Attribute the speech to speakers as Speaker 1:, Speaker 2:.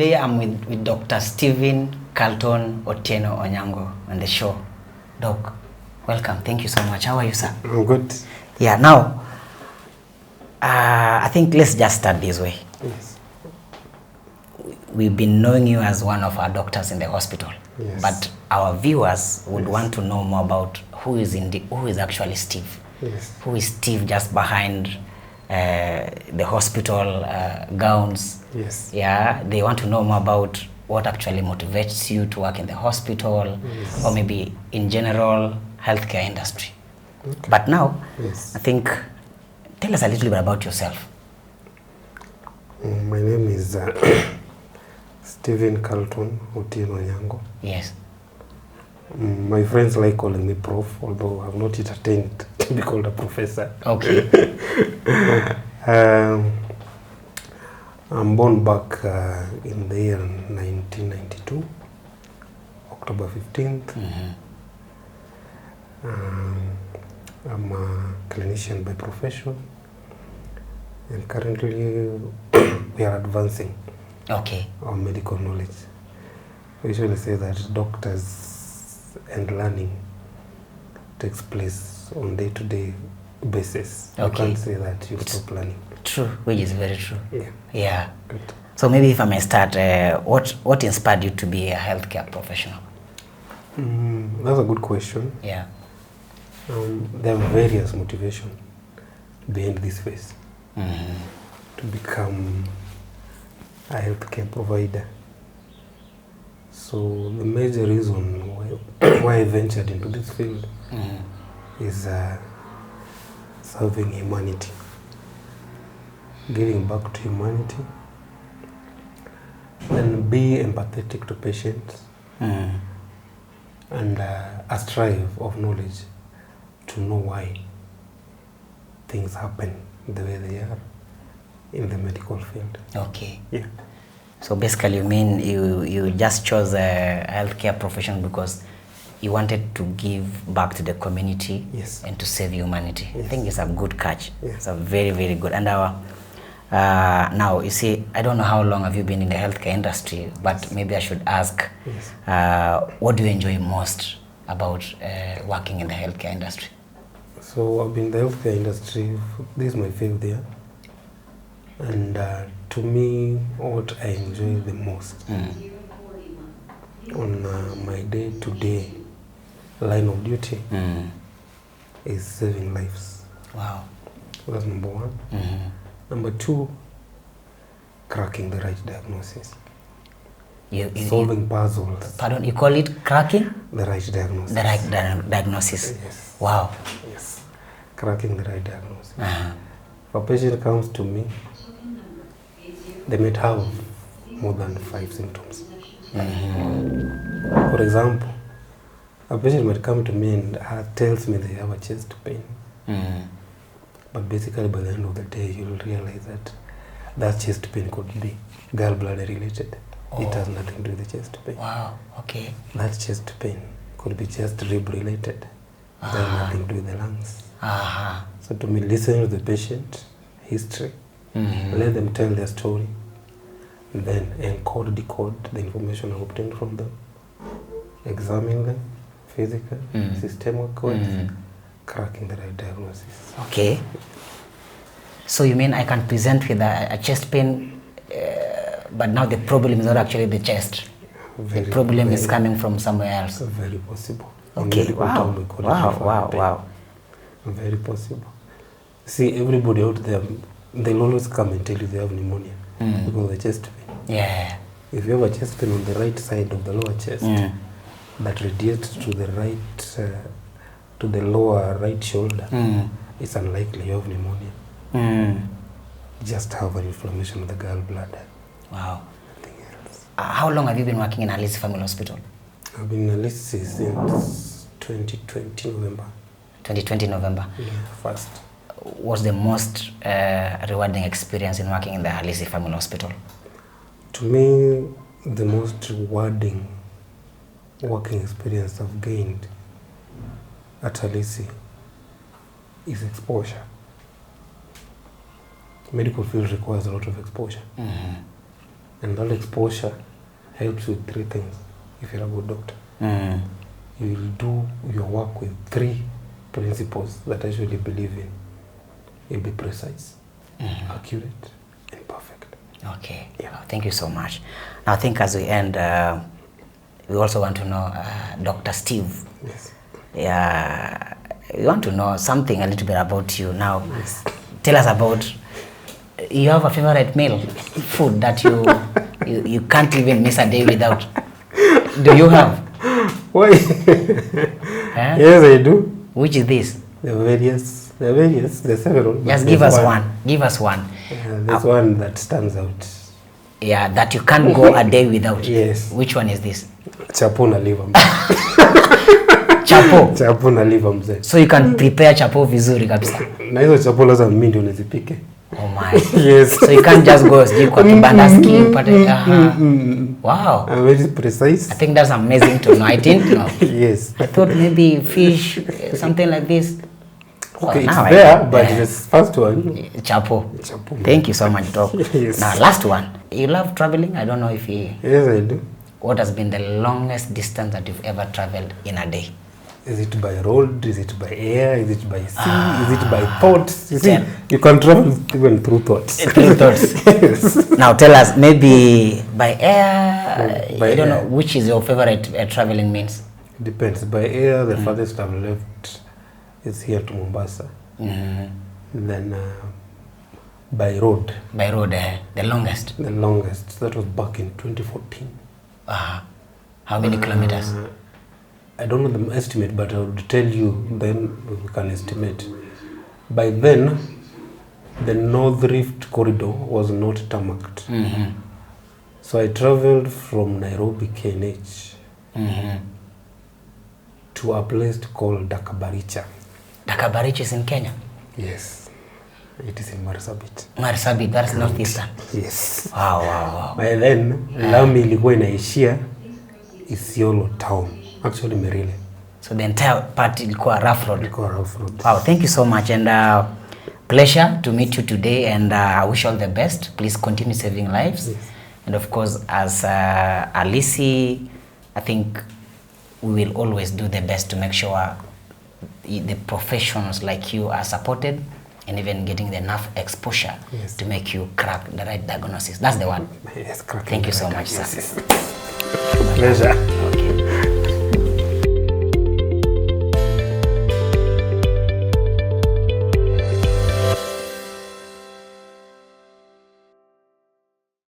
Speaker 1: today I'm with Dr. Stephen Carlton Otieno Onyango on the show. Doc, welcome. Thank you so much. How are you, sir?
Speaker 2: I'm good.
Speaker 1: Yeah, now, I think let's just start this way.
Speaker 2: Yes.
Speaker 1: We've been knowing you as one of our doctors in the hospital.
Speaker 2: Yes.
Speaker 1: But our viewers would
Speaker 2: Yes.
Speaker 1: want to know more about who is actually Steve.
Speaker 2: Yes.
Speaker 1: Who is Steve just behind the hospital gowns?
Speaker 2: Yes.
Speaker 1: Yeah, they want to know more about what actually motivates you to work in the hospital,
Speaker 2: Yes.
Speaker 1: or maybe in general healthcare industry.
Speaker 2: Okay.
Speaker 1: But now,
Speaker 2: Yes.
Speaker 1: I think, tell us a little bit about yourself.
Speaker 2: My name is Stephen Carlton Otieno Onyango.
Speaker 1: Yes.
Speaker 2: My friends like calling me Prof, although I've not yet attained to be called a professor.
Speaker 1: Okay.
Speaker 2: I'm born back in the year 1992, October 15th.
Speaker 1: Mm-hmm.
Speaker 2: I'm a clinician by profession, and currently we are advancing
Speaker 1: Okay.
Speaker 2: our medical knowledge. We usually say that doctors and learning takes place on day-to-day basis. You
Speaker 1: Okay.
Speaker 2: can't say that you stop learning.
Speaker 1: True, which is very true.
Speaker 2: Yeah.
Speaker 1: Yeah.
Speaker 2: Good.
Speaker 1: So maybe if I may start, what inspired you to be a healthcare professional?
Speaker 2: That's a good question.
Speaker 1: Yeah.
Speaker 2: There are various motivations behind this phase
Speaker 1: Mm-hmm.
Speaker 2: to become a healthcare provider. So the major reason why I ventured into this field
Speaker 1: Mm-hmm.
Speaker 2: is serving humanity, giving back to humanity, then be empathetic to patients,
Speaker 1: Mm-hmm.
Speaker 2: and a strive of knowledge to know why things happen the way they are in the medical field.
Speaker 1: Okay.
Speaker 2: Yeah.
Speaker 1: So basically you mean you just chose a healthcare profession because you wanted to give back to the community.
Speaker 2: Yes.
Speaker 1: And to save humanity. I
Speaker 2: Yes.
Speaker 1: think it's a good catch.
Speaker 2: Yeah.
Speaker 1: It's a very, very good. And now, you see, I don't know how long have you been in the healthcare industry, but maybe I should ask,
Speaker 2: Yes.
Speaker 1: what do you enjoy most about working in the healthcare industry?
Speaker 2: So I've been in the healthcare industry, this is my 5th year, and to me, what I enjoy the most on my day-to-day line of duty is saving lives.
Speaker 1: Wow.
Speaker 2: That's number one.
Speaker 1: Mm-hmm.
Speaker 2: Number two, cracking the right diagnosis.
Speaker 1: You,
Speaker 2: Solving puzzles.
Speaker 1: pardon, you call it cracking?
Speaker 2: The right diagnosis.
Speaker 1: The right diagnosis.
Speaker 2: Yes.
Speaker 1: Wow.
Speaker 2: Yes. Cracking the right diagnosis.
Speaker 1: Uh-huh.
Speaker 2: If a patient comes to me, they might have more than 5 symptoms.
Speaker 1: Mm-hmm.
Speaker 2: For example, a patient might come to me and tells me they have a chest pain.
Speaker 1: Mm-hmm.
Speaker 2: But basically by the end of the day, you'll realize that that chest pain could be gallbladder related.
Speaker 1: Oh.
Speaker 2: It has nothing to do with the chest pain.
Speaker 1: Wow. Okay.
Speaker 2: That chest pain could be chest rib related. It has nothing to do with the lungs.
Speaker 1: Uh-huh.
Speaker 2: So to me, listen to the patient history,
Speaker 1: Mm-hmm.
Speaker 2: let them tell their story, and then encode, decode the information I obtained from them, examine them, physical, systemic ways, cracking the right diagnosis.
Speaker 1: Okay. So you mean I can present with a chest pain, but now the problem is not actually the chest. The problem is coming from somewhere else.
Speaker 2: Very possible.
Speaker 1: Okay. Wow. Wow.
Speaker 2: Very possible. See, everybody out there, they'll always come and tell you they have pneumonia because of the chest pain.
Speaker 1: Yeah.
Speaker 2: If you have a chest pain on the right side of the lower chest that radiates to the right, to the lower right shoulder, it's unlikely you have pneumonia. Just have an inflammation of the gallbladder.
Speaker 1: Wow.
Speaker 2: Nothing else.
Speaker 1: How long have you been working in Alice Family Hospital?
Speaker 2: I've been in Alice since 2020 November.
Speaker 1: 2020 November.
Speaker 2: Yeah, first.
Speaker 1: What's the most rewarding experience in working in the Alice Family Hospital?
Speaker 2: To me, the most rewarding working experience I've gained at Alice is exposure. Medical field requires a lot of exposure. And that exposure helps with 3 things if you're a good doctor. You will do your work with 3 principles that I usually believe in. You'll be precise, accurate, and perfect.
Speaker 1: Okay. Yeah. Thank you so much. Now I think as we end, we also want to know Dr. Steve.
Speaker 2: Yes.
Speaker 1: Yeah, we want to know something a little bit about you now. Yes. Tell us about, you have a favorite meal, food that you can't even miss a day without. Do you have?
Speaker 2: Why?
Speaker 1: Huh?
Speaker 2: Yes, I do.
Speaker 1: Which is this?
Speaker 2: There are several.
Speaker 1: Just give us one. Give us one.
Speaker 2: There's one that stands out.
Speaker 1: Yeah, that you can't go a day without.
Speaker 2: Yes.
Speaker 1: Which one is this?
Speaker 2: Chapo na liver.
Speaker 1: Chapo.
Speaker 2: Chapo na liver mzee.
Speaker 1: So you can prepare chapo vizuri kabisa.
Speaker 2: Na hizo chapo lazima mimi ndio nizipike.
Speaker 1: Oh my.
Speaker 2: Yes.
Speaker 1: So you can't just go kwa kibanda ski upate. Wow.
Speaker 2: I'm very precise.
Speaker 1: I think that's amazing to know. I didn't know.
Speaker 2: Yes.
Speaker 1: I thought maybe fish, something like this.
Speaker 2: Okay, it's there, but this first one.
Speaker 1: Chapo.
Speaker 2: Chapo.
Speaker 1: Thank you so much, Doc.
Speaker 2: Yes.
Speaker 1: Now, last one. You love traveling? I don't know if you...
Speaker 2: Yes, I do.
Speaker 1: What has been the longest distance that you've ever traveled in a day?
Speaker 2: Is it by road? Is it by air? Is it by sea? Is it by thoughts? You see, you can travel even through thoughts.
Speaker 1: Through thoughts.
Speaker 2: Yes.
Speaker 1: Now tell us, maybe by air,
Speaker 2: By
Speaker 1: I don't
Speaker 2: air.
Speaker 1: know, which is your favorite traveling means?
Speaker 2: It depends. By air, the farthest I've left is here to Mombasa. Then by road.
Speaker 1: By road, the longest?
Speaker 2: The longest. That was back in 2014.
Speaker 1: How many kilometers?
Speaker 2: I don't know the estimate, but I would tell you, then we can estimate. By then, the North Rift corridor was not tarmacked. So I traveled from Nairobi, KNH, to a place called Dakabaricha.
Speaker 1: Dakabaricha is in Kenya?
Speaker 2: Yes. It is in Marsabit.
Speaker 1: Marsabit, that's northeastern.
Speaker 2: Yes.
Speaker 1: Wow.
Speaker 2: By then, lami ilikuwa inaishia Isiolo town. Actually, Merile.
Speaker 1: So the entire part ilikuwa rough road.
Speaker 2: Ilikuwa rough road.
Speaker 1: Wow, thank you so much, and pleasure to meet you today, and I wish all the best. Please continue saving lives. Yes. And of course, as Alisi, I think we will always do the best to make sure the professionals like you are supported, and even getting the enough exposure to make you crack the right diagnosis. That's the one.
Speaker 2: Yes,
Speaker 1: thank you so much, sir.
Speaker 2: Pleasure.